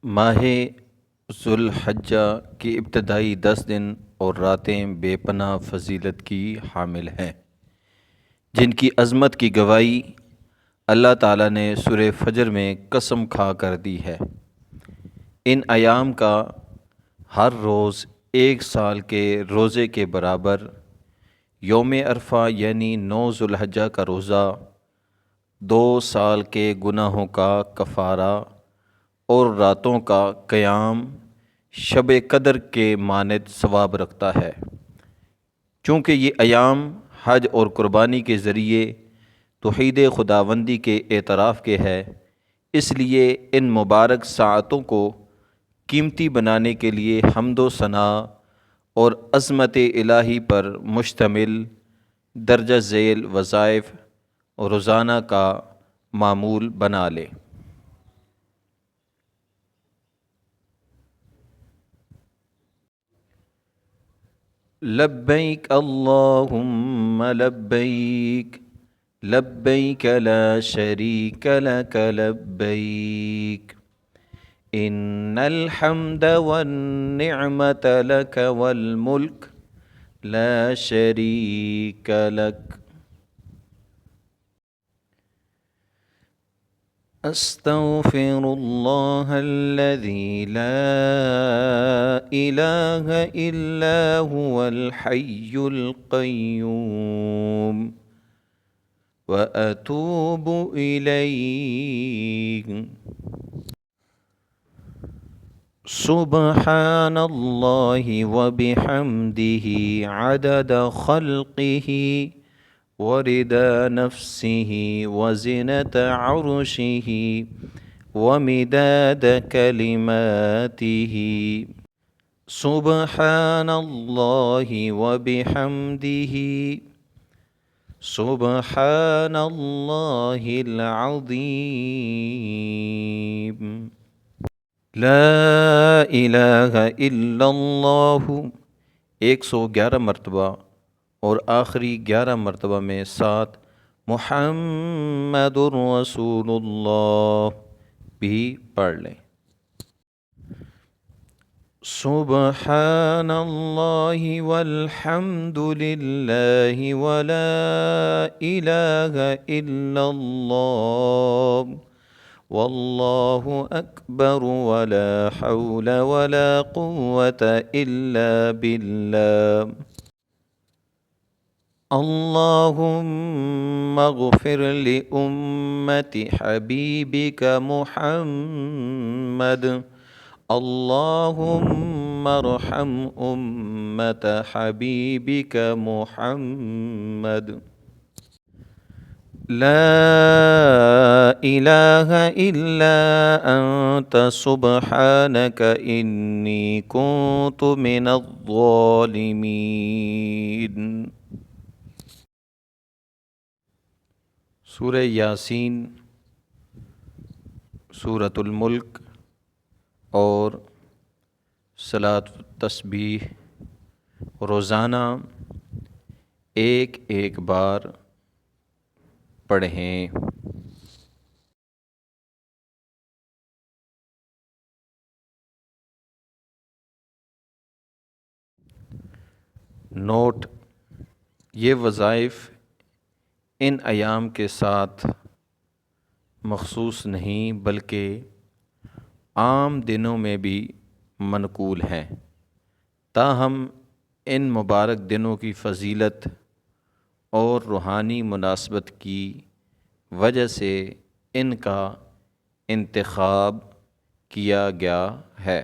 ماہ ذوالحجہ کی ابتدائی 10 دن اور راتیں بے پناہ فضیلت کی حامل ہیں، جن کی عظمت کی گواہی اللہ تعالیٰ نے سورہ فجر میں قسم کھا کر دی ہے۔ ان ایام کا ہر روز 1 سال کے روزے کے برابر، یوم عرفہ یعنی 9 ذوالحجہ کا روزہ 2 سال کے گناہوں کا کفارہ اور راتوں کا قیام شب قدر کے مانند ثواب رکھتا ہے۔ چونکہ یہ ایام حج اور قربانی کے ذریعے توحید خداوندی کے اعتراف کے ہے، اس لیے ان مبارک ساعتوں کو قیمتی بنانے کے لیے حمد و ثناء اور عظمت الہی پر مشتمل درجہ ذیل وظائف روزانہ کا معمول بنا لیں۔ لبیک اللہم لبیک، لبیک لا شریک لک لبیک، ان الحمد والنعمت لک والملک لا شریک لک۔ استغفر اللہ الذی لا الہ الا هو الحی القیوم واتوب الیہ۔ سبحان اللہ وبحمدہ عدد خلقہ ورضا نفسه وزنة عرشه ومداد كلماته۔ سبحان اللہ وبحمدہ سبحان اللہ العظیم۔ لا الہ الا اللہ 111 مرتبہ اور آخری 11 مرتبہ میں ساتھ محمد الرسول اللہ بھی پڑھ لیں۔ سبحان اللہ والحمد للہ ولا الہ الا اللہ واللہ اکبر ولا حول ولا قوة الا باللہ۔ اللہم اغفر لأمت حبیبک محمد، اللہم ارحم امت حبیبک محمد۔ لا الہ الا انت سبحانک انی کنت من الظالمین۔ سورہ یاسین، سورۃ الملک اور صلاۃ التسبیح روزانہ ایک بار پڑھیں۔ نوٹ: یہ وظائف ان ایام کے ساتھ مخصوص نہیں بلکہ عام دنوں میں بھی منقول ہیں، تاہم ان مبارک دنوں کی فضیلت اور روحانی مناسبت کی وجہ سے ان کا انتخاب کیا گیا ہے۔